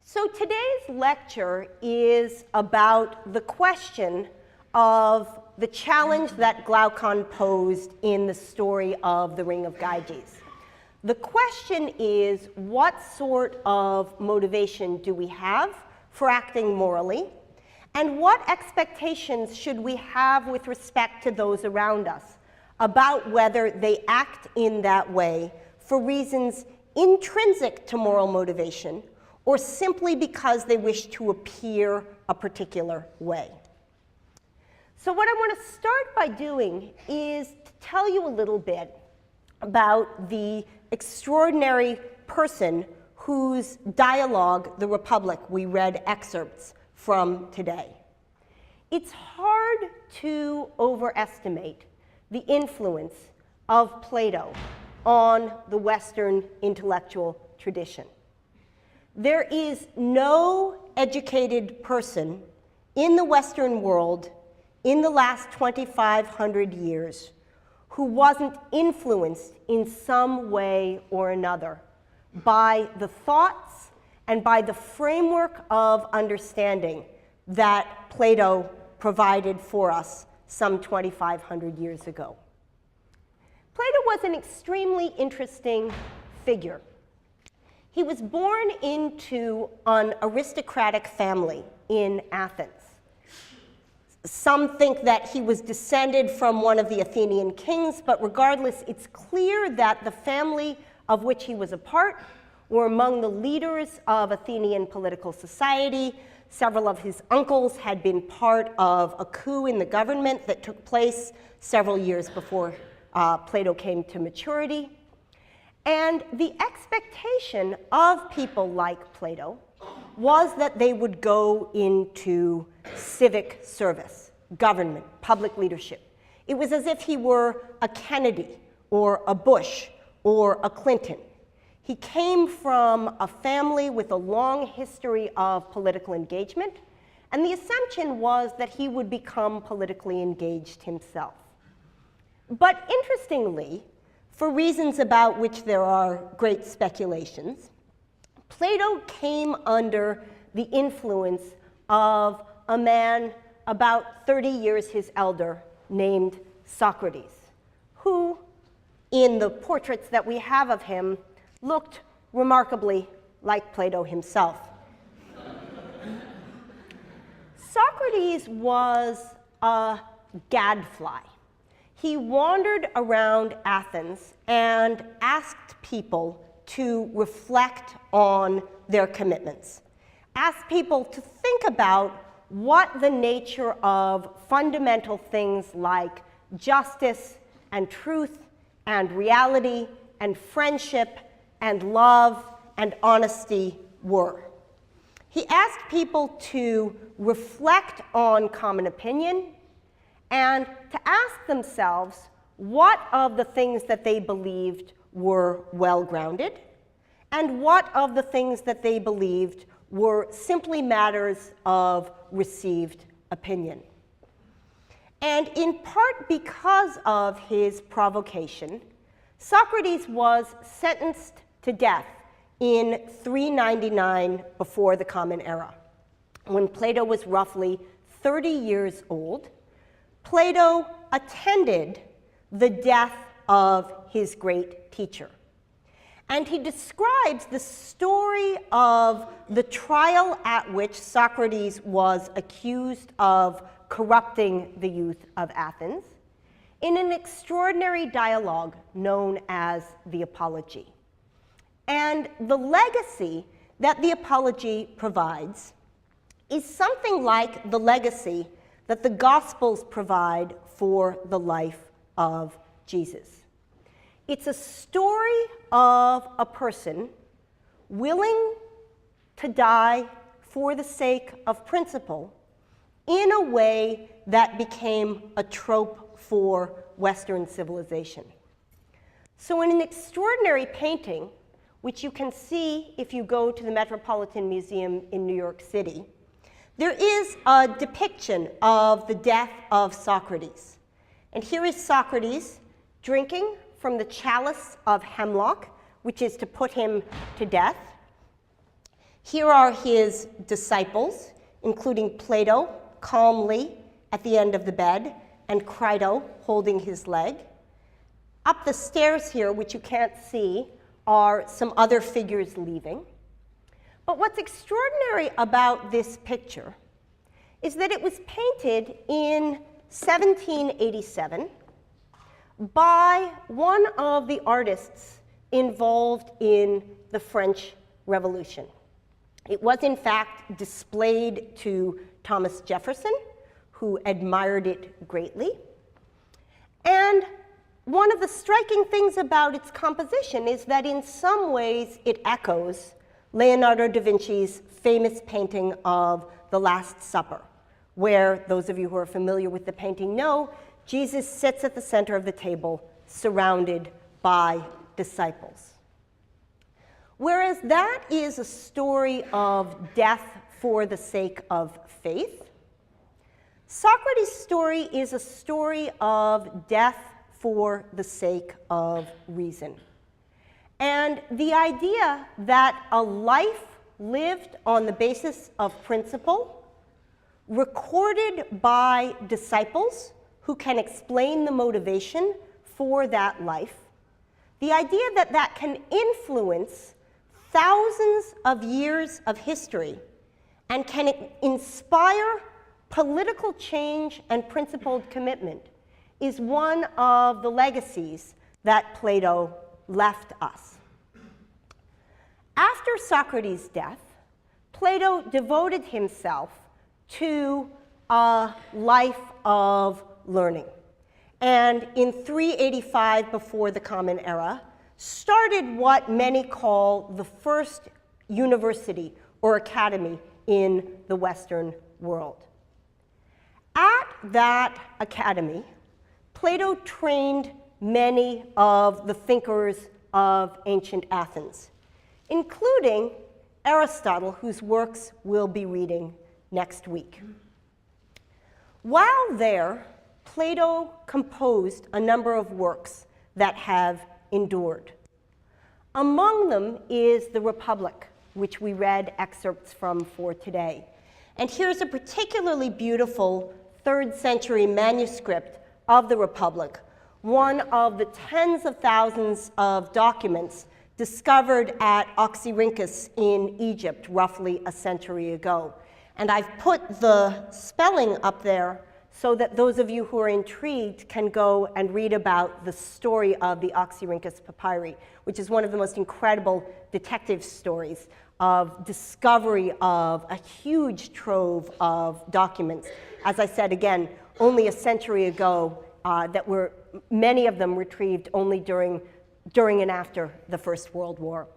So today's lecture is about the question of the challenge that Glaucon posed in the story of the Ring of Gyges. The question is, what sort of motivation do we have for acting morally? And what expectations should we have with respect to those around us about whether they act in that way for reasons intrinsic to moral motivation or simply because they wish to appear a particular way? So what I want to start by doing is to tell you a little bit about the extraordinary person whose dialogue, The Republic, we read excerpts from today. It's hard to overestimate the influence of Plato on the Western intellectual tradition. There is no educated person in the Western world in the last 2,500 years who wasn't influenced in some way or another by the thoughts and by the framework of understanding that Plato provided for us some 2,500 years ago. Plato was an extremely interesting figure. He was born into an aristocratic family in Athens. Some think that he was descended from one of the Athenian kings, but regardless, it's clear that the family of which he was a part were among the leaders of Athenian political society. Several of his uncles had been part of a coup in the government that took place several years before Plato came to maturity. And the expectation of people like Plato was that they would go into civic service, government, public leadership. It was as if he were a Kennedy or a Bush or a Clinton. He came from a family with a long history of political engagement, and the assumption was that he would become politically engaged himself. But interestingly, for reasons about which there are great speculations, Plato came under the influence of a man about 30 years his elder named Socrates, who, in the portraits that we have of him, looked remarkably like Plato himself. Socrates was a gadfly. He wandered around Athens and asked people to reflect on their commitments, asked people to think about what the nature of fundamental things like justice and truth and reality and friendship and love and honesty were. He asked people to reflect on common opinion and to ask themselves what of the things that they believed were well-grounded and what of the things that they believed were simply matters of received opinion. And in part because of his provocation, Socrates was sentenced to death in 399 before the Common Era. When Plato was roughly 30 years old, Plato attended the death of his great teacher. And he describes the story of the trial at which Socrates was accused of corrupting the youth of Athens in an extraordinary dialogue known as the Apology. And the legacy that the Apology provides is something like the legacy that the Gospels provide for the life of Jesus. It's a story of a person willing to die for the sake of principle in a way that became a trope for Western civilization. So in an extraordinary painting, which you can see if you go to the Metropolitan Museum in New York City, there is a depiction of the death of Socrates. And here is Socrates drinking from the chalice of hemlock, which is to put him to death. Here are his disciples, including Plato, calmly at the end of the bed, and Crito holding his leg. Up the stairs here, which you can't see, are some other figures leaving. But what's extraordinary about this picture is that it was painted in 1787 by one of the artists involved in the French Revolution. It was, in fact, displayed to Thomas Jefferson, who admired it greatly. And one of the striking things about its composition is that in some ways it echoes Leonardo da Vinci's famous painting of The Last Supper, where those of you who are familiar with the painting know Jesus sits at the center of the table surrounded by disciples. Whereas that is a story of death for the sake of faith, Socrates' story is a story of death for the sake of reason. And the idea that a life lived on the basis of principle, recorded by disciples who can explain the motivation for that life, the idea that that can influence thousands of years of history and can inspire political change and principled commitment is one of the legacies that Plato left us. After Socrates' death, Plato devoted himself to a life of learning. And in 385 before the Common Era, started what many call the first university or academy in the Western world. At that academy, Plato trained many of the thinkers of ancient Athens, including Aristotle, whose works we'll be reading next week. While there, Plato composed a number of works that have endured. Among them is the Republic, which we read excerpts from for today. And here's a particularly beautiful 3rd century manuscript of the Republic, one of the tens of thousands of documents discovered at Oxyrhynchus in Egypt roughly a century ago. And I've put the spelling up there so that those of you who are intrigued can go and read about the story of the Oxyrhynchus papyri, which is one of the most incredible detective stories of discovery of a huge trove of documents. As I said, again, only a century ago, that were many of them retrieved only during and after the First World War.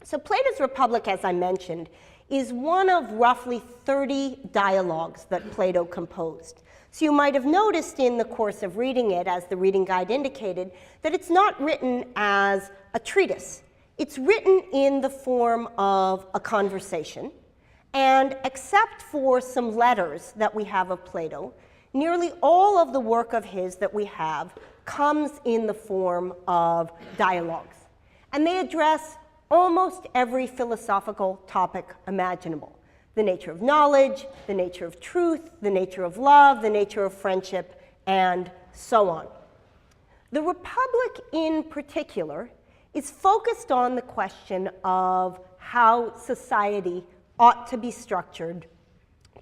So Plato's Republic, as I mentioned, is one of roughly 30 dialogues that Plato composed. So you might have noticed in the course of reading it, as the reading guide indicated, that it's not written as a treatise. It's written in the form of a conversation. And except for some letters that we have of Plato, nearly all of the work of his that we have comes in the form of dialogues. And they address almost every philosophical topic imaginable. The nature of knowledge, the nature of truth, the nature of love, the nature of friendship, and so on. The Republic in particular is focused on the question of how society ought to be structured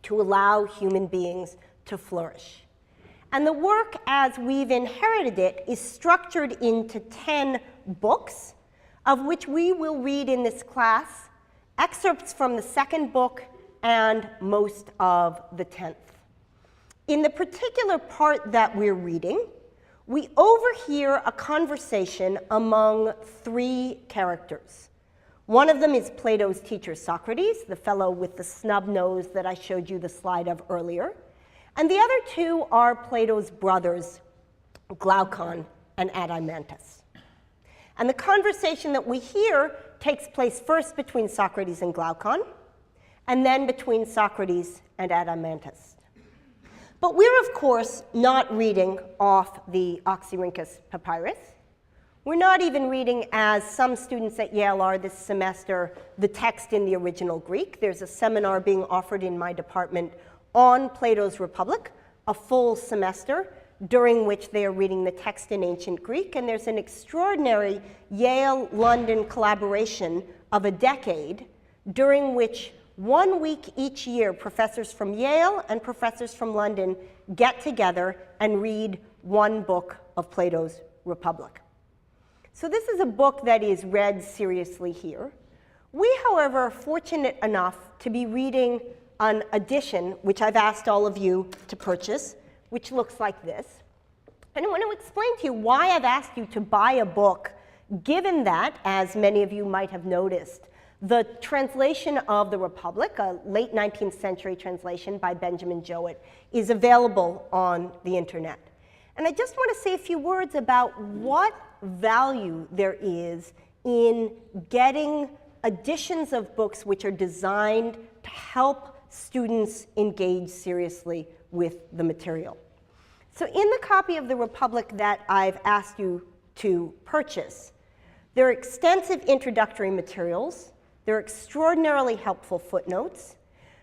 to allow human beings to flourish. And the work, as we've inherited it, is structured into 10 books, of which we will read in this class excerpts from the 2nd book and most of the 10th. In the particular part that we're reading, we overhear a conversation among 3 characters. One of them is Plato's teacher Socrates, the fellow with the snub nose that I showed you the slide of earlier. And the other 2 are Plato's brothers, Glaucon and Adeimantus. And the conversation that we hear takes place first between Socrates and Glaucon, and then between Socrates and Adeimantus. But we're, of course, not reading off the Oxyrhynchus papyrus. We're not even reading, as some students at Yale are this semester, the text in the original Greek. There's a seminar being offered in my department on Plato's Republic, a full semester, during which they are reading the text in ancient Greek. And there's an extraordinary Yale-London collaboration of a decade, during which 1 week each year, professors from Yale and professors from London get together and read one book of Plato's Republic. So this is a book that is read seriously here. We, however, are fortunate enough to be reading an edition, which I've asked all of you to purchase, which looks like this. And I want to explain to you why I've asked you to buy a book, given that, as many of you might have noticed, the translation of the Republic, a late 19th century translation by Benjamin Jowett, is available on the internet. And I just want to say a few words about what value there is in getting editions of books which are designed to help students engage seriously with the material. So in the copy of the Republic that I've asked you to purchase, there are extensive introductory materials. There are extraordinarily helpful footnotes.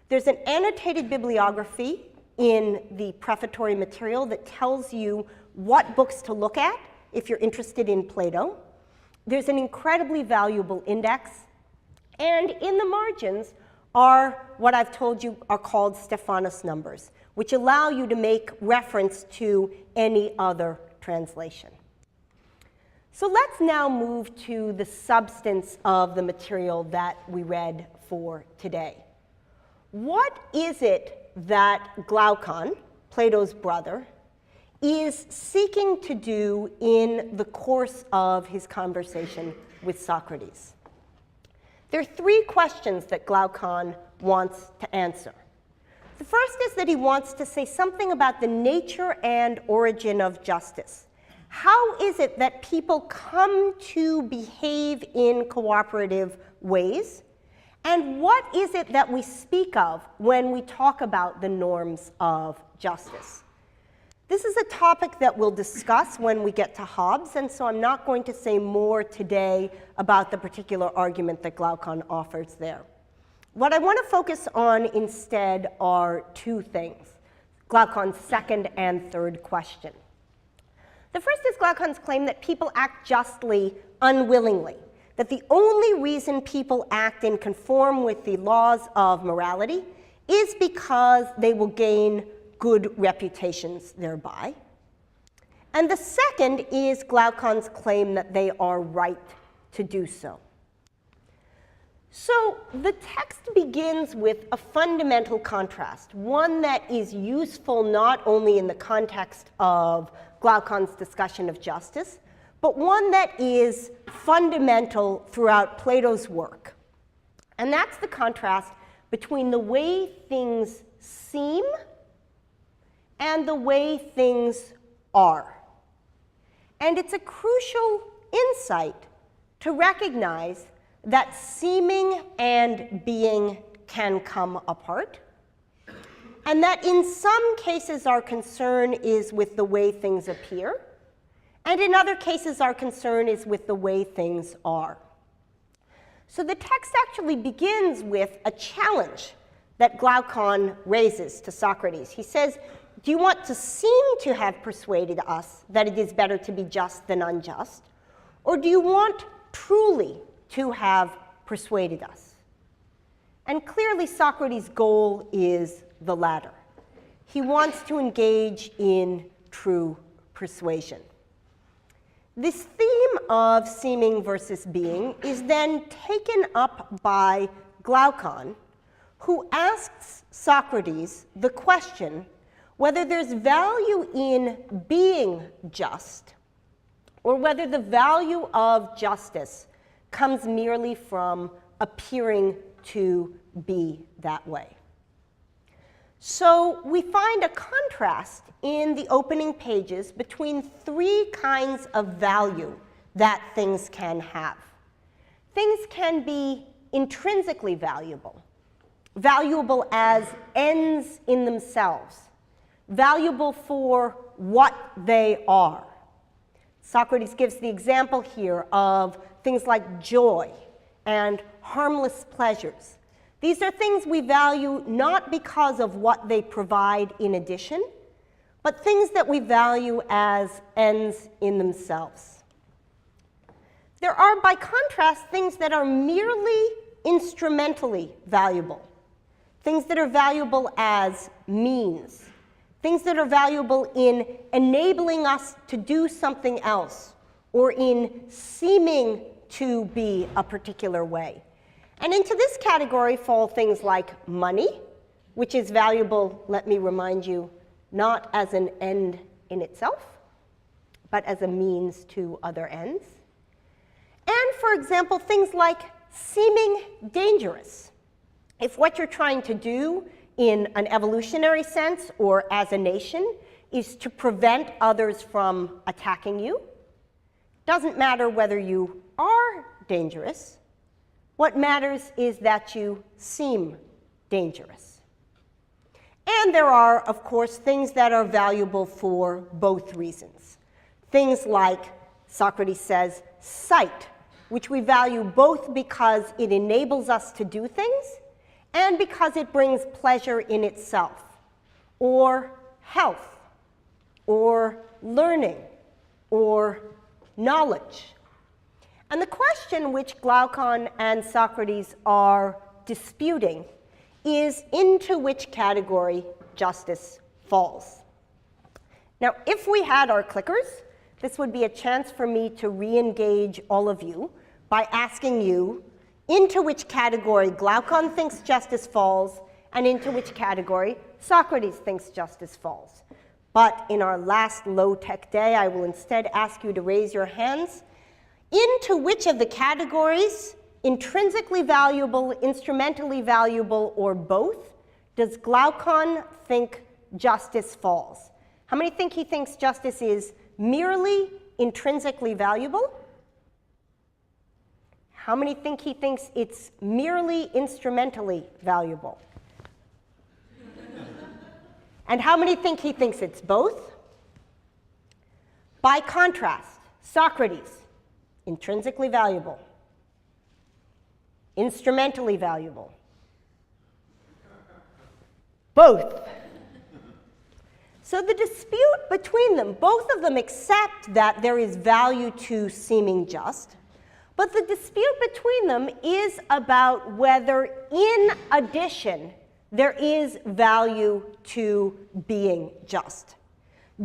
There's an annotated bibliography in the prefatory material that tells you what books to look at if you're interested in Plato. There's an incredibly valuable index. And in the margins are what I've told you are called Stephanos numbers, which allow you to make reference to any other translation. So let's now move to the substance of the material that we read for today. What is it that Glaucon, Plato's brother, is seeking to do in the course of his conversation with Socrates? There are 3 questions that Glaucon wants to answer. The first is that he wants to say something about the nature and origin of justice. How is it that people come to behave in cooperative ways? And what is it that we speak of when we talk about the norms of justice? This is a topic that we'll discuss when we get to Hobbes, and so I'm not going to say more today about the particular argument that Glaucon offers there. What I want to focus on instead are 2 things, Glaucon's second and third question. The first is Glaucon's claim that people act justly unwillingly, that the only reason people act and conform with the laws of morality is because they will gain good reputations thereby. And the second is Glaucon's claim that they are right to do so. So the text begins with a fundamental contrast, one that is useful not only in the context of Glaucon's discussion of justice, but one that is fundamental throughout Plato's work. And that's the contrast between the way things seem and the way things are. And it's a crucial insight to recognize that seeming and being can come apart, and that in some cases our concern is with the way things appear, and in other cases our concern is with the way things are. So the text actually begins with a challenge that Glaucon raises to Socrates. He says, do you want to seem to have persuaded us that it is better to be just than unjust? Or do you want truly to have persuaded us? And clearly Socrates' goal is the latter. He wants to engage in true persuasion. This theme of seeming versus being is then taken up by Glaucon, who asks Socrates the question whether there's value in being just, or whether the value of justice comes merely from appearing to be that way. So we find a contrast in the opening pages between 3 kinds of value that things can have. Things can be intrinsically valuable, valuable as ends in themselves, valuable for what they are. Socrates gives the example here of things like joy and harmless pleasures. These are things we value not because of what they provide in addition, but things that we value as ends in themselves. There are, by contrast, things that are merely instrumentally valuable, things that are valuable as means, things that are valuable in enabling us to do something else or in seeming to be a particular way. And into this category fall things like money, which is valuable, let me remind you, not as an end in itself, but as a means to other ends. And, for example, things like seeming dangerous. If what you're trying to do in an evolutionary sense or as a nation is to prevent others from attacking you, doesn't matter whether you are dangerous. What matters is that you seem dangerous. And there are, of course, things that are valuable for both reasons. Things like, Socrates says, sight, which we value both because it enables us to do things and because it brings pleasure in itself, or health, or learning, or knowledge. And the question which Glaucon and Socrates are disputing is into which category justice falls. Now, if we had our clickers, this would be a chance for me to re-engage all of you by asking you into which category Glaucon thinks justice falls and into which category Socrates thinks justice falls. But in our last low-tech day, I will instead ask you to raise your hands. Into which of the categories, intrinsically valuable, instrumentally valuable, or both, does Glaucon think justice falls? How many think he thinks justice is merely intrinsically valuable? How many think he thinks it's merely instrumentally valuable? And how many think he thinks it's both? By contrast, Socrates, intrinsically valuable, instrumentally valuable, both. So the dispute between them, both of them accept that there is value to seeming just, but the dispute between them is about whether, in addition, there is value to being just.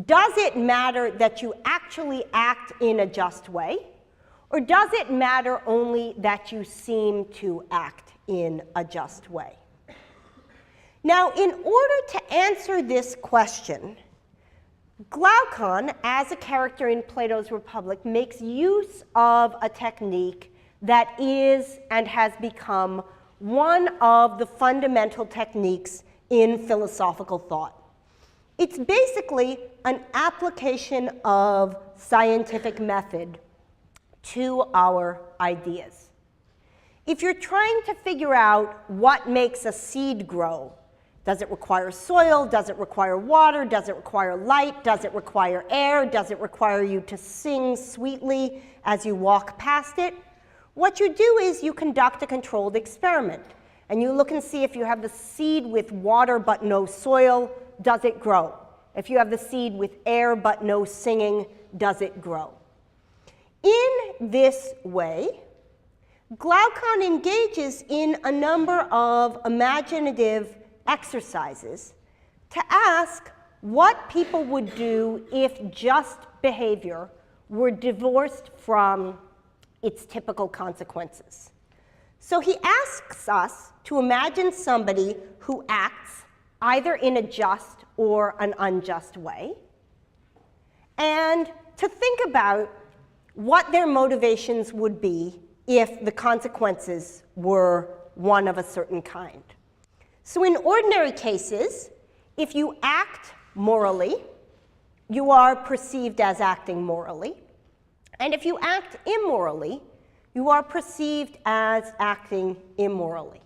Does it matter that you actually act in a just way, or does it matter only that you seem to act in a just way? Now, in order to answer this question, Glaucon, as a character in Plato's Republic, makes use of a technique that is and has become one of the fundamental techniques in philosophical thought. It's basically an application of scientific method to our ideas. If you're trying to figure out what makes a seed grow, does it require soil? Does it require water? Does it require light? Does it require air? Does it require you to sing sweetly as you walk past it? What you do is you conduct a controlled experiment, and you look and see if you have the seed with water but no soil, does it grow? If you have the seed with air but no singing, does it grow? In this way, Glaucon engages in a number of imaginative exercises to ask what people would do if just behavior were divorced from its typical consequences. So he asks us to imagine somebody who acts either in a just or an unjust way, and to think about what their motivations would be if the consequences were one of a certain kind. So in ordinary cases, if you act morally, you are perceived as acting morally. And if you act immorally, you are perceived as acting immorally.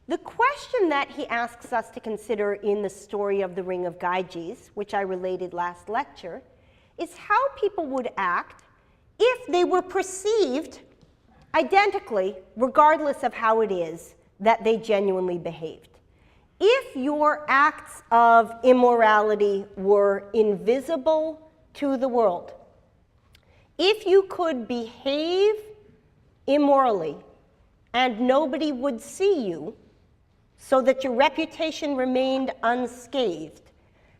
The question that he asks us to consider in the story of the Ring of Gyges, which I related last lecture, is how people would act if they were perceived identically, regardless of how it is that they genuinely behaved. If your acts of immorality were invisible to the world, if you could behave immorally and nobody would see you so that your reputation remained unscathed,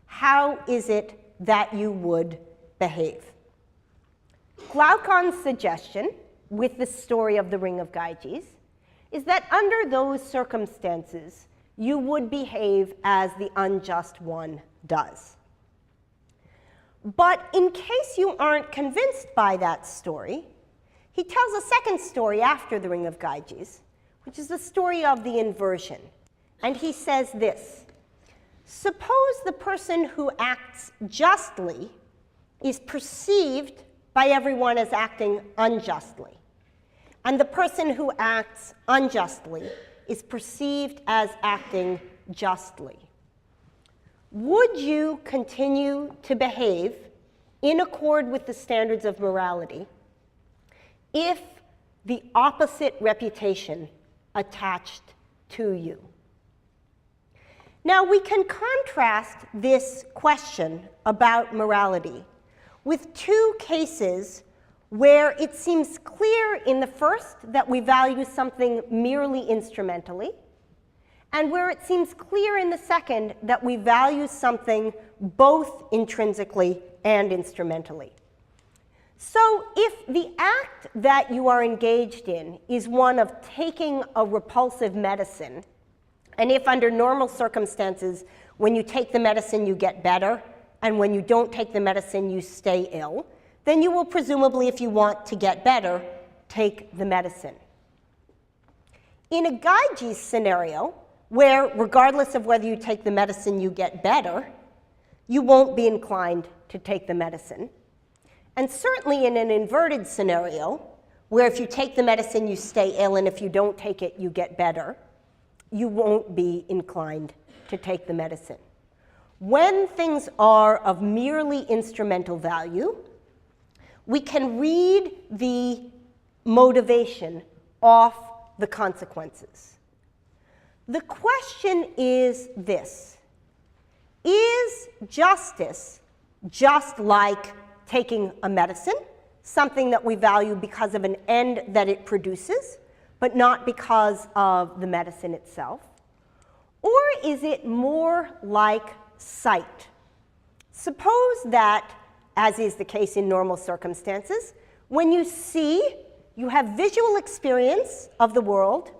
how is it that you would behave? Glaucon's suggestion with the story of the Ring of Gyges is that under those circumstances, you would behave as the unjust one does. But in case you aren't convinced by that story, he tells a second story after the Ring of Gyges, which is the story of the inversion. And he says this: suppose the person who acts justly is perceived by everyone as acting unjustly, and the person who acts unjustly is perceived as acting justly. Would you continue to behave in accord with the standards of morality if the opposite reputation attached to you? Now, we can contrast this question about morality with two cases where it seems clear in the first that we value something merely instrumentally, and where it seems clear in the second that we value something both intrinsically and instrumentally. So if the act that you are engaged in is one of taking a repulsive medicine, and if under normal circumstances, when you take the medicine you get better, and when you don't take the medicine you stay ill, then you will presumably, if you want to get better, take the medicine. In a Gyges scenario, where regardless of whether you take the medicine you get better, you won't be inclined to take the medicine. And certainly in an inverted scenario, where if you take the medicine you stay ill, and if you don't take it you get better, you won't be inclined to take the medicine. When things are of merely instrumental value, we can read the motivation off the consequences. The question is this: is justice just like taking a medicine, something that we value because of an end that it produces, but not because of the medicine itself? Or is it more like sight? Suppose that, as is the case in normal circumstances, when you see, you have visual experience of the world,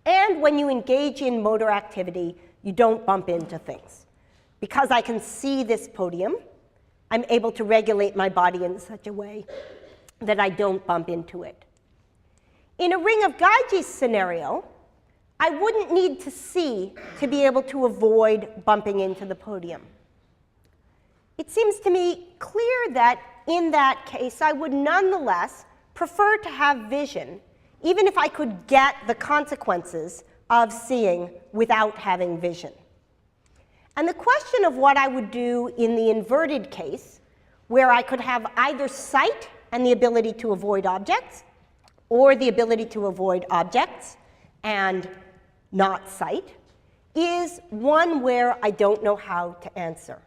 and when you engage in motor activity, you don't bump into things. Because I can see this podium, I'm able to regulate my body in such a way that I don't bump into it. In a Ring of Gyges scenario, I wouldn't need to see to be able to avoid bumping into the podium. It seems to me clear that in that case, I would nonetheless prefer to have vision, even if I could get the consequences of seeing without having vision. And the question of what I would do in the inverted case, where I could have either sight and the ability to avoid objects, or the ability to avoid objects and not sight, is one where I don't know how to answer.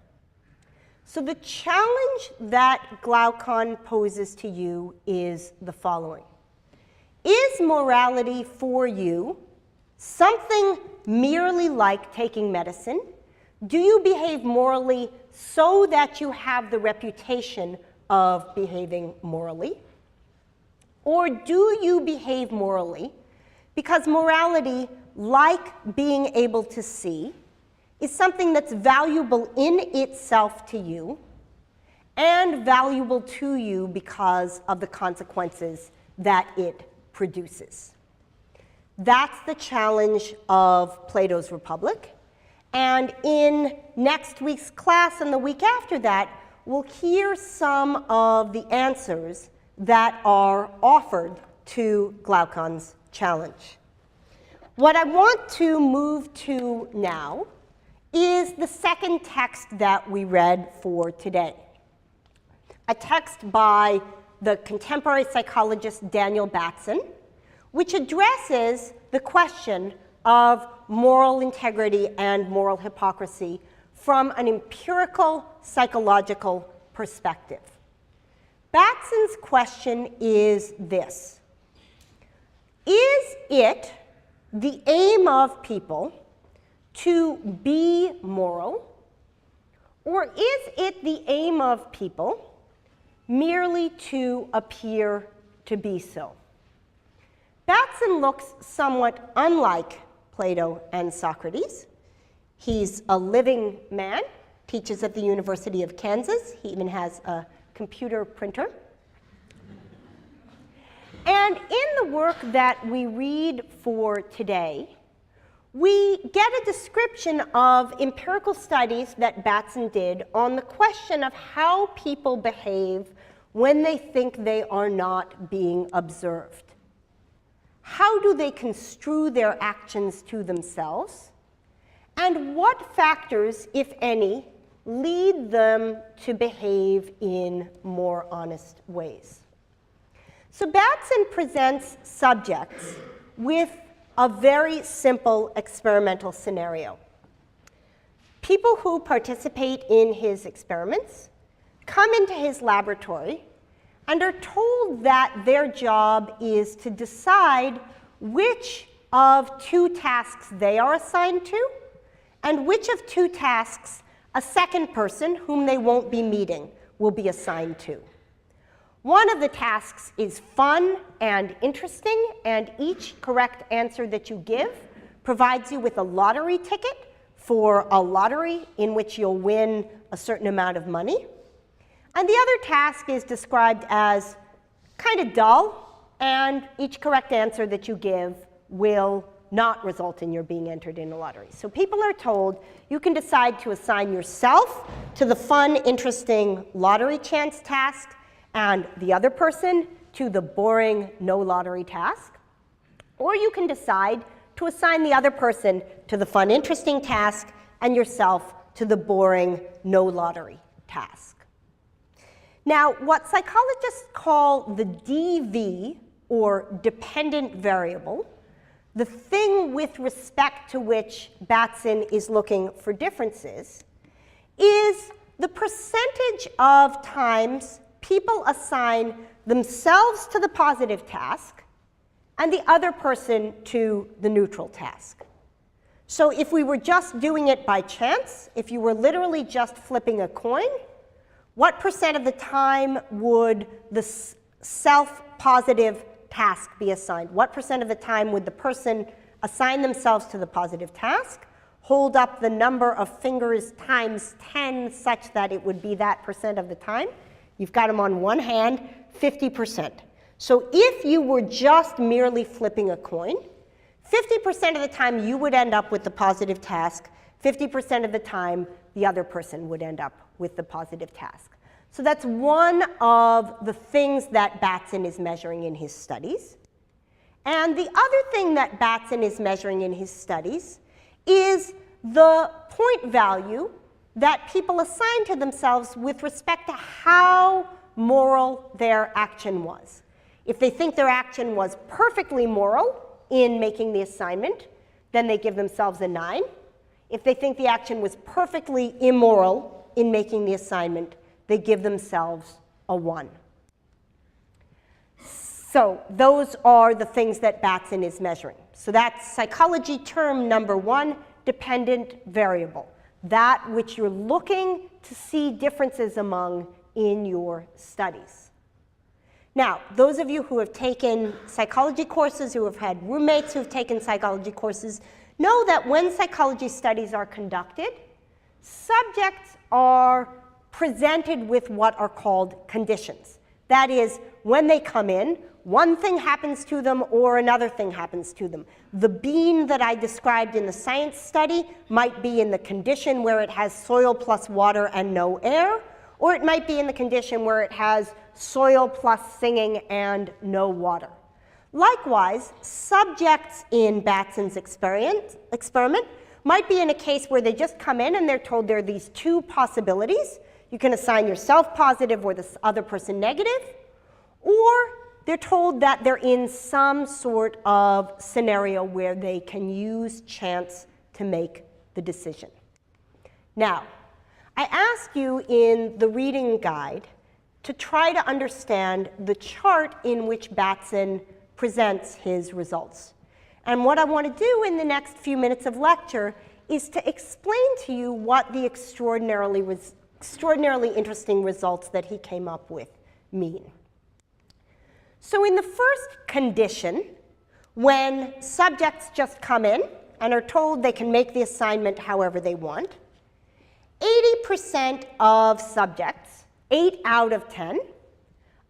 So the challenge that Glaucon poses to you is the following: is morality for you something merely like taking medicine? Do you behave morally so that you have the reputation of behaving morally? Or do you behave morally because morality, like being able to see, is something that's valuable in itself to you and valuable to you because of the consequences that it produces? That's the challenge of Plato's Republic. And in next week's class and the week after that, we'll hear some of the answers that are offered to Glaucon's challenge. What I want to move to now is the second text that we read for today. a text by the contemporary psychologist Daniel Batson, which addresses the question of moral integrity and moral hypocrisy from an empirical psychological perspective. Batson's question is this: is it the aim of people to be moral, or is it the aim of people merely to appear to be so? Batson looks somewhat unlike Plato and Socrates. He's a living man, teaches at the University of Kansas. He even has a computer printer. And in the work that we read for today, we get a description of empirical studies that Batson did on the question of how people behave when they think they are not being observed. How do they construe their actions to themselves? And what factors, if any, lead them to behave in more honest ways? So Batson presents subjects with a very simple experimental scenario. People who participate in his experiments come into his laboratory and are told that their job is to decide which of two tasks they are assigned to and which of two tasks a second person, whom they won't be meeting, will be assigned to. One of the tasks is fun and interesting, and each correct answer that you give provides you with a lottery ticket for a lottery in which you'll win a certain amount of money. And the other task is described as kind of dull, and each correct answer that you give will not result in your being entered in a lottery. So people are told you can decide to assign yourself to the fun, interesting lottery chance task, and the other person to the boring, no lottery task. Or you can decide to assign the other person to the fun, interesting task, and yourself to the boring, no lottery task. Now, what psychologists call the DV, or dependent variable, the thing with respect to which Batson is looking for differences, is the percentage of times people assign themselves to the positive task and the other person to the neutral task. So if we were just doing it by chance, if you were literally just flipping a coin, what percent of the time would the self-positive task be assigned? What percent of the time would the person assign themselves to the positive task, hold up the number of fingers times 10 such that it would be that percent of the time? You've got them on one hand, 50%. So if you were just merely flipping a coin, 50% of the time you would end up with the positive task, 50% of the time the other person would end up with the positive task. So that's one of the things that Batson is measuring in his studies. And the other thing that Batson is measuring in his studies is the point value that people assign to themselves with respect to how moral their action was. If they think their action was perfectly moral in making the assignment, then they give themselves a 9. If they think the action was perfectly immoral in making the assignment, they give themselves a 1. So those are the things that Batson is measuring. So that's psychology term number 1, dependent variable. That which you're looking to see differences among in your studies. Now, those of you who have taken psychology courses, who have had roommates who have taken psychology courses, know that when psychology studies are conducted, subjects are presented with what are called conditions. That is, when they come in, one thing happens to them or another thing happens to them. The bean that I described in the science study might be in the condition where it has soil plus water and no air, or it might be in the condition where it has soil plus singing and no water. Likewise, subjects in Batson's experiment might be in a case where they just come in and they're told there are these two possibilities. You can assign yourself positive or the other person negative, or they're told that they're in some sort of scenario where they can use chance to make the decision. Now, I ask you in the reading guide to try to understand the chart in which Batson presents his results. And what I want to do in the next few minutes of lecture is to explain to you what the extraordinarily interesting results that he came up with mean. So in the first condition, when subjects just come in and are told they can make the assignment however they want, 80% of subjects, 8 out of 10,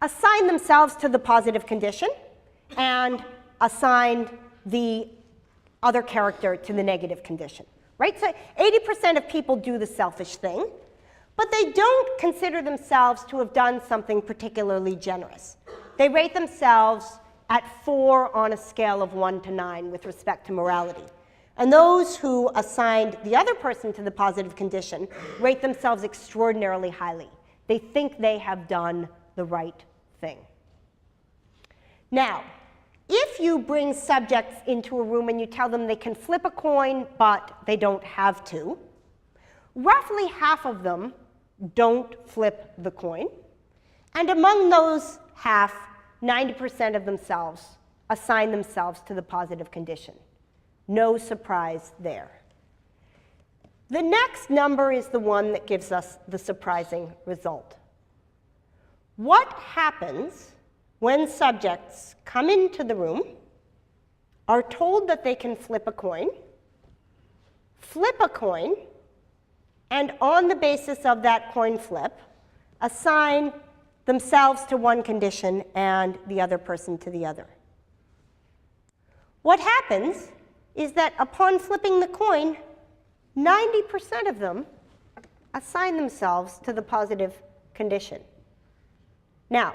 assign themselves to the positive condition and assign the other character to the negative condition, right? So 80% of people do the selfish thing, but they don't consider themselves to have done something particularly generous. They rate themselves at 4 on a scale of 1 to 9 with respect to morality. And those who assigned the other person to the positive condition rate themselves extraordinarily highly. They think they have done the right thing. Now, if you bring subjects into a room and you tell them they can flip a coin, but they don't have to, roughly half of them don't flip the coin. And among those half, 90% of themselves assign themselves to the positive condition. No surprise there. The next number is the one that gives us the surprising result. What happens when subjects come into the room, are told that they can flip a coin, and on the basis of that coin flip, assign themselves to one condition and the other person to the other? What happens is that upon flipping the coin, 90% of them assign themselves to the positive condition. Now,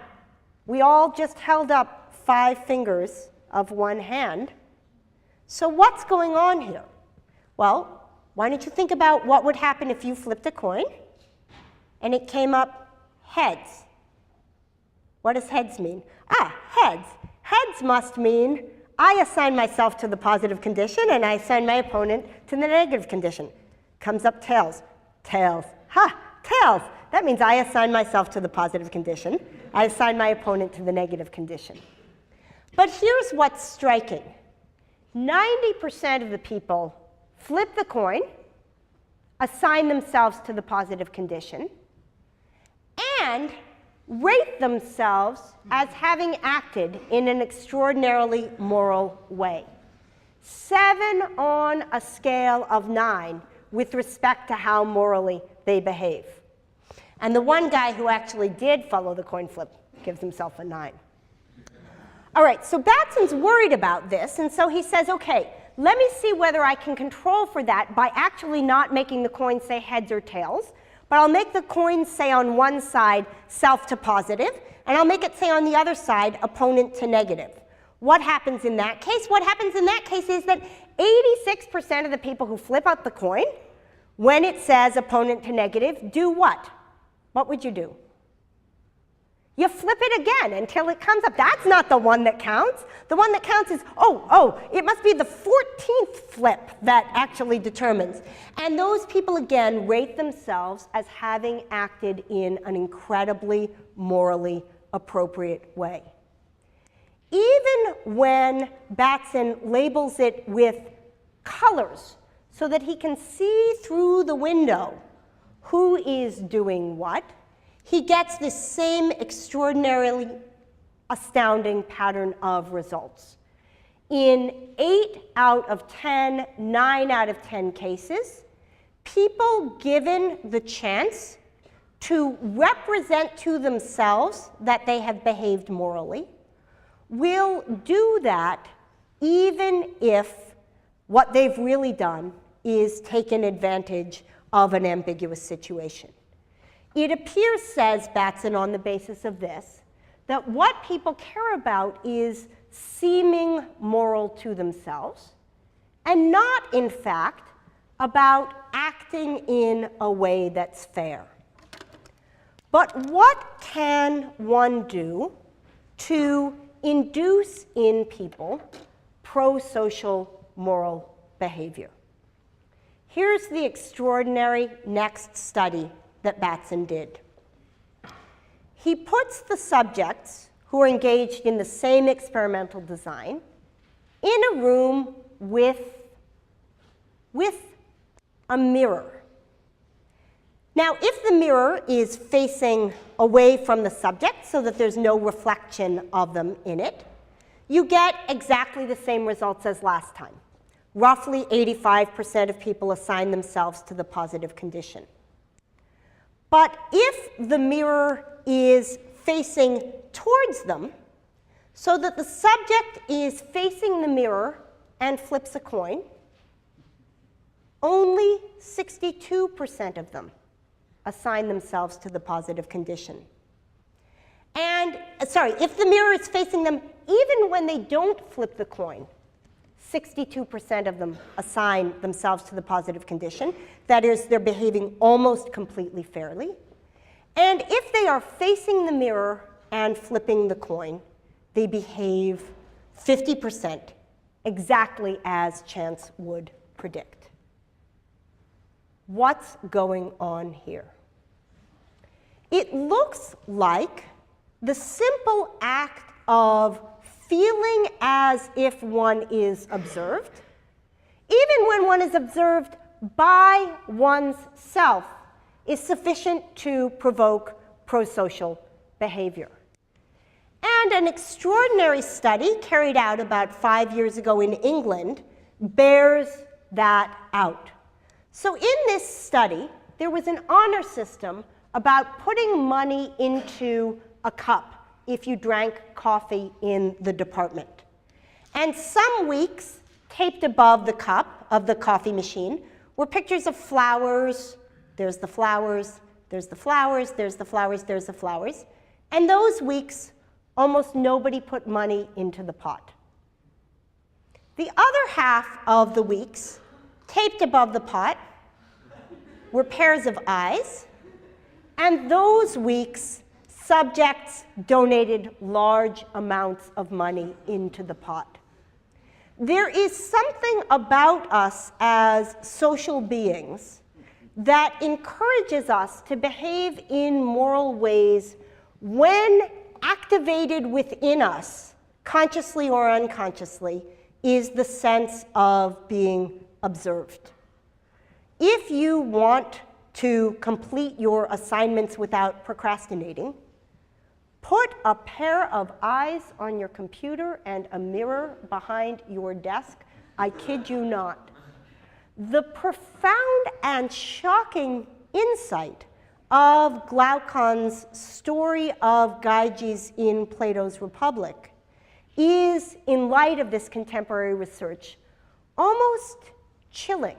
we all just held up 5 fingers of one hand. So what's going on here? Well, why don't you think about what would happen if you flipped a coin and it came up heads? What does heads mean? Heads. Heads must mean I assign myself to the positive condition and I assign my opponent to the negative condition. Comes up tails. Tails. Tails. That means I assign myself to the positive condition. I assign my opponent to the negative condition. But here's what's striking. 90% of the people flip the coin, assign themselves to the positive condition, and rate themselves as having acted in an extraordinarily moral way. 7 on a scale of 9 with respect to how morally they behave. And the one guy who actually did follow the coin flip gives himself a 9. All right, so Batson's worried about this, and so he says, okay, let me see whether I can control for that by actually not making the coin say heads or tails, but I'll make the coin say on one side self to positive, and I'll make it say on the other side opponent to negative. What happens in that case? What happens in that case is that 86% of the people who flip out the coin, when it says opponent to negative, do what? What would you do? You flip it again until it comes up. That's not the one that counts. The one that counts is, it must be the 14th flip that actually determines. And those people, again, rate themselves as having acted in an incredibly morally appropriate way. Even when Batson labels it with colors so that he can see through the window who is doing what, he gets this same extraordinarily astounding pattern of results. In 8 out of 10, 9 out of 10 cases, people given the chance to represent to themselves that they have behaved morally will do that even if what they've really done is taken advantage of an ambiguous situation. It appears, says Batson on the basis of this, that what people care about is seeming moral to themselves and not, in fact, about acting in a way that's fair. But what can one do to induce in people pro-social moral behavior? Here's the extraordinary next study that Batson did. He puts the subjects who are engaged in the same experimental design in a room with a mirror. Now, if the mirror is facing away from the subject so that there's no reflection of them in it, you get exactly the same results as last time. Roughly 85% of people assign themselves to the positive condition. But if the mirror is facing towards them, so that the subject is facing the mirror and flips a coin, only 62% of them assign themselves to the positive condition. And, if the mirror is facing them, even when they don't flip the coin, 62% of them assign themselves to the positive condition. That is, they're behaving almost completely fairly. And if they are facing the mirror and flipping the coin, they behave 50%, exactly as chance would predict. What's going on here? It looks like the simple act of feeling as if one is observed, even when one is observed by one's self, is sufficient to provoke prosocial behavior. And an extraordinary study carried out about 5 years ago in England bears that out. So in this study, there was an honor system about putting money into a cup if you drank coffee in the department. And some weeks, taped above the cup of the coffee machine, were pictures of flowers. There's the flowers, there's the flowers, there's the flowers, there's the flowers. And those weeks, almost nobody put money into the pot. The other half of the weeks, taped above the pot, were pairs of eyes. And those weeks, subjects donated large amounts of money into the pot. There is something about us as social beings that encourages us to behave in moral ways when activated within us, consciously or unconsciously, is the sense of being observed. If you want to complete your assignments without procrastinating, put a pair of eyes on your computer and a mirror behind your desk. I kid you not. The profound and shocking insight of Glaucon's story of Gyges in Plato's Republic is, in light of this contemporary research, almost chilling.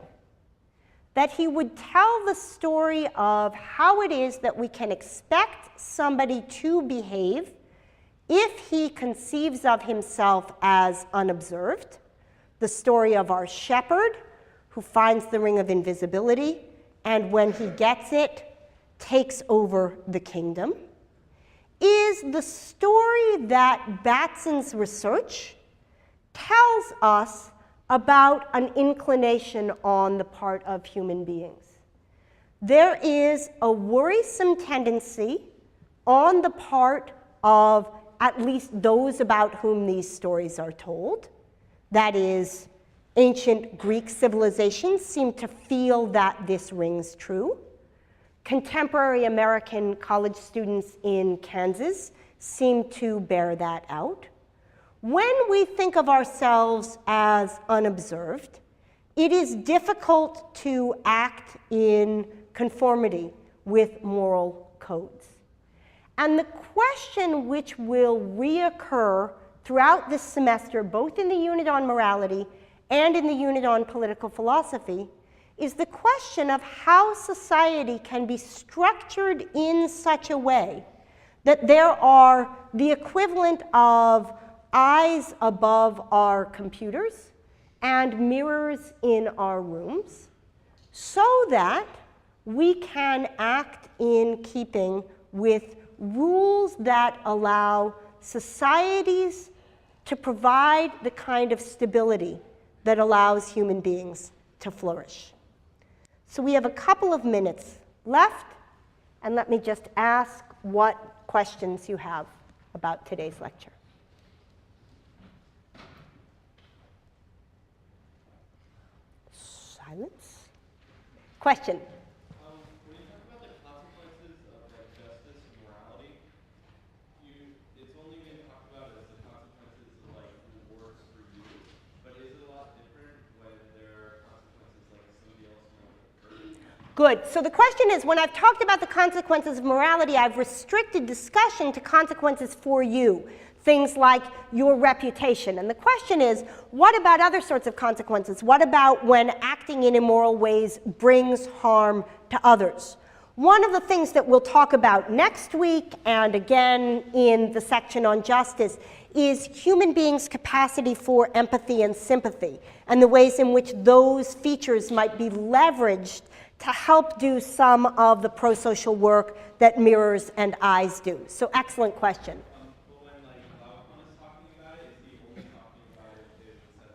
That he would tell the story of how it is that we can expect somebody to behave if he conceives of himself as unobserved, the story of our shepherd who finds the ring of invisibility and when he gets it, takes over the kingdom, is the story that Batson's research tells us about an inclination on the part of human beings. There is a worrisome tendency on the part of at least those about whom these stories are told. That is, ancient Greek civilizations seem to feel that this rings true. Contemporary American college students in Kansas seem to bear that out. When we think of ourselves as unobserved, it is difficult to act in conformity with moral codes. And the question which will reoccur throughout this semester, both in the unit on morality and in the unit on political philosophy, is the question of how society can be structured in such a way that there are the equivalent of eyes above our computers and mirrors in our rooms, so that we can act in keeping with rules that allow societies to provide the kind of stability that allows human beings to flourish. So we have a couple of minutes left, and let me just ask what questions you have about today's lecture. Silence. Question? When you talk about the consequences of justice and morality, it's only been talked about as the consequences of who works for you. But is it a lot different when there are consequences somebody else might hurt? Good. So the question is, when I've talked about the consequences of morality, I've restricted discussion to consequences for you. Things like your reputation. And the question is, what about other sorts of consequences? What about when acting in immoral ways brings harm to others? One of the things that we'll talk about next week, and again in the section on justice, is human beings' capacity for empathy and sympathy, and the ways in which those features might be leveraged to help do some of the pro-social work that mirrors and eyes do. So excellent question.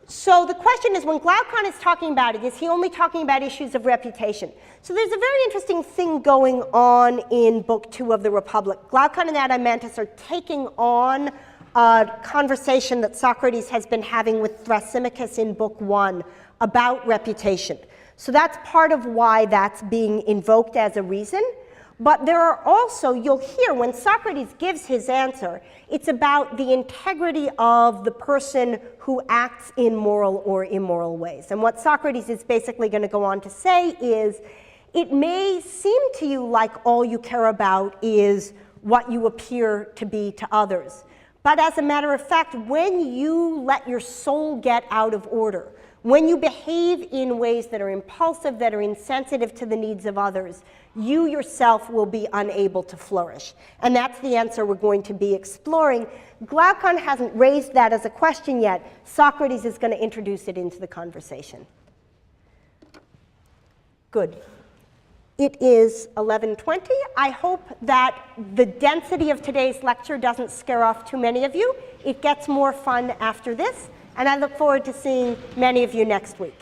So the question is, when Glaucon is talking about it, is he only talking about issues of reputation? So there's a very interesting thing going on in Book 2 of the Republic. Glaucon and Adeimantus are taking on a conversation that Socrates has been having with Thrasymachus in Book 1 about reputation. So that's part of why that's being invoked as a reason. But there are also, you'll hear when Socrates gives his answer, it's about the integrity of the person who acts in moral or immoral ways. And what Socrates is basically going to go on to say is, it may seem to you like all you care about is what you appear to be to others. But as a matter of fact, when you let your soul get out of order, when you behave in ways that are impulsive, that are insensitive to the needs of others, you yourself will be unable to flourish. And that's the answer we're going to be exploring. Glaucon hasn't raised that as a question yet. Socrates is going to introduce it into the conversation. Good. It is 11:20. I hope that the density of today's lecture doesn't scare off too many of you. It gets more fun after this, and I look forward to seeing many of you next week.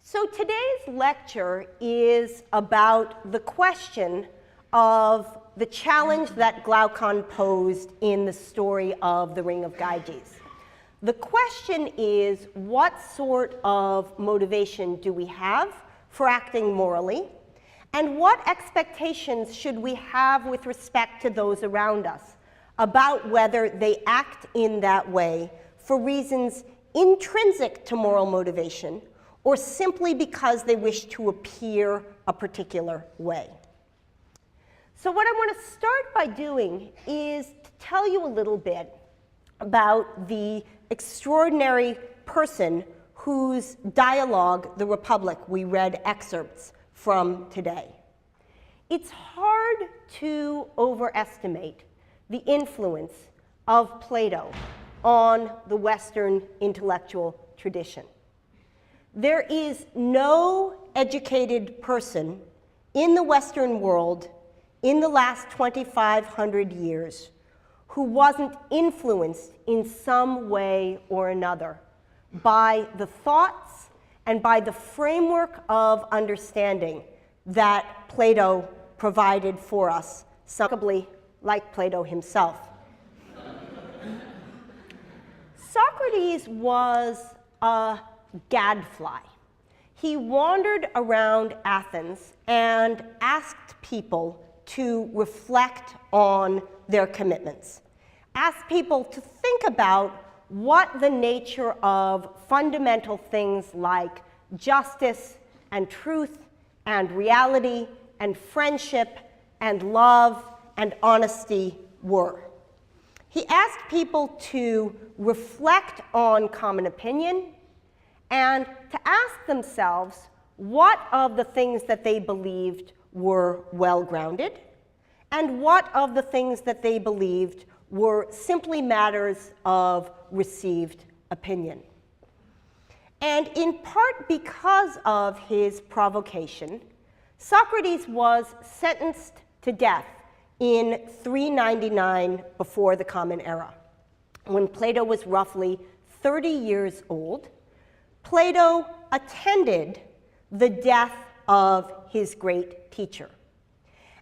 So today's lecture is about the question of the challenge that Glaucon posed in the story of the Ring of Gyges. The question is, what sort of motivation do we have for acting morally? And what expectations should we have with respect to those around us about whether they act in that way for reasons intrinsic to moral motivation, or simply because they wish to appear a particular way? So what I want to start by doing is to tell you a little bit about the extraordinary person whose dialogue, The Republic, we read excerpts from today. It's hard to overestimate the influence of Plato on the Western intellectual tradition. There is no educated person in the Western world in the last 2,500 years who wasn't influenced in some way or another by the thoughts and by the framework of understanding that Plato provided for us, probably like Plato himself. Socrates was a gadfly. He wandered around Athens and asked people to reflect on their commitments, asked people to think about what the nature of fundamental things like justice and truth and reality and friendship and love and honesty were. He asked people to reflect on common opinion and to ask themselves what of the things that they believed were well-grounded and what of the things that they believed were simply matters of received opinion. And in part because of his provocation, Socrates was sentenced to to death in 399 before the Common Era. When Plato was roughly 30 years old, Plato attended the death of his great teacher.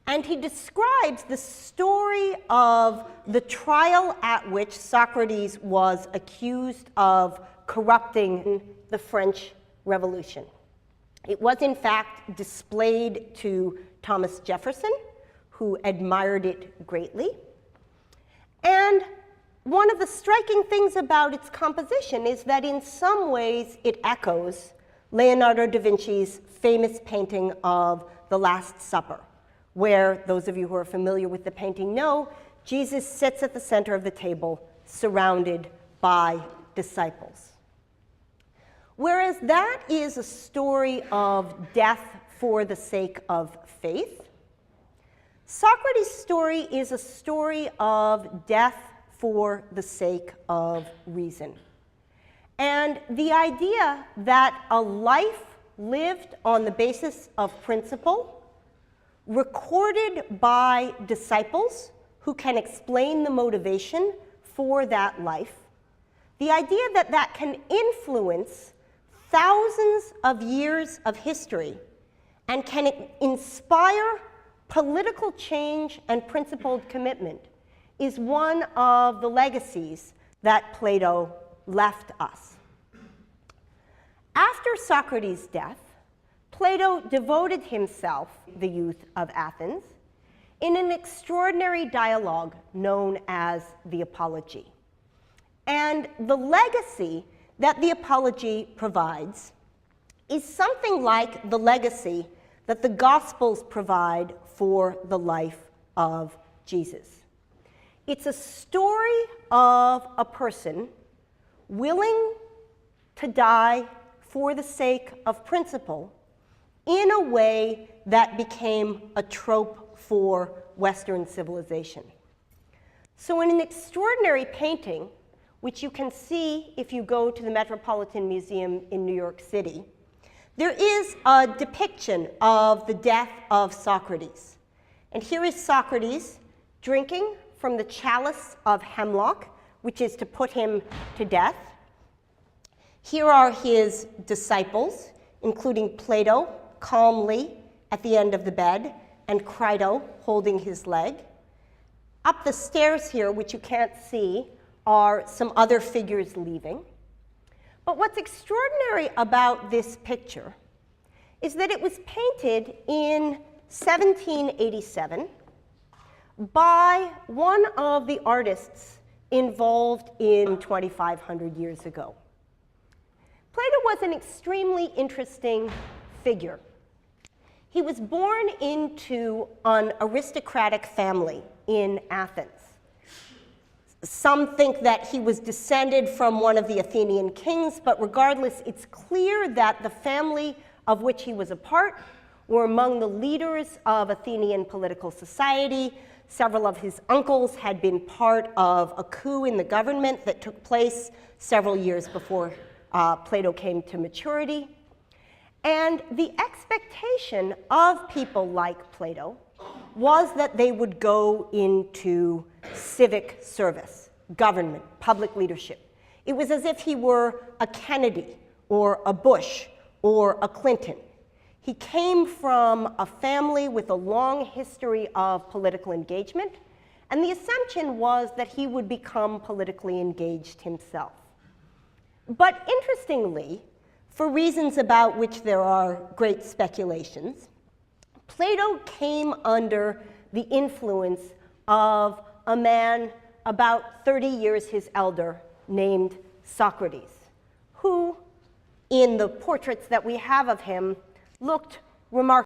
And he describes the story of the trial at which Socrates was accused of corrupting the French Revolution. It was, in fact, displayed to Thomas Jefferson, who admired it greatly. And one of the striking things about its composition is that in some ways it echoes Leonardo da Vinci's famous painting of The Last Supper, where, those of you who are familiar with the painting know, Jesus sits at the center of the table surrounded by disciples. Whereas that is a story of death for the sake of faith, Socrates' story is a story of death for the sake of reason. And the idea that a life lived on the basis of principle, recorded by disciples who can explain the motivation for that life, the idea that that can influence thousands of years of history and can inspire political change and principled commitment is one of the legacies that Plato left us. After Socrates' death, Plato devoted himself, the youth of Athens, in an extraordinary dialogue known as the Apology. And the legacy that the Apology provides is something like the legacy that the Gospels provide for the life of Jesus. It's a story of a person willing to die for the sake of principle in a way that became a trope for Western civilization. So in an extraordinary painting, which you can see if you go to the Metropolitan Museum in New York City, there is a depiction of the death of Socrates. And here is Socrates drinking from the chalice of hemlock, which is to put him to death. Here are his disciples, including Plato, calmly at the end of the bed, and Crito holding his leg. Up the stairs here, which you can't see, are some other figures leaving. But what's extraordinary about this picture is that it was painted in 1787 by one of the artists involved in 2,500 years ago. Plato was an extremely interesting figure. He was born into an aristocratic family in Athens. Some think that he was descended from one of the Athenian kings, but regardless, it's clear that the family of which he was a part were among the leaders of Athenian political society. Several of his uncles had been part of a coup in the government that took place several years before Plato came to maturity. And the expectation of people like Plato was that they would go into civic service, government, public leadership. It was as if he were a Kennedy or a Bush or a Clinton. He came from a family with a long history of political engagement, and the assumption was that he would become politically engaged himself. But interestingly, for reasons about which there are great speculations, Plato came under the influence of a man about 30 years his elder named Socrates, who, in the portraits that we have of him, looked remarkable.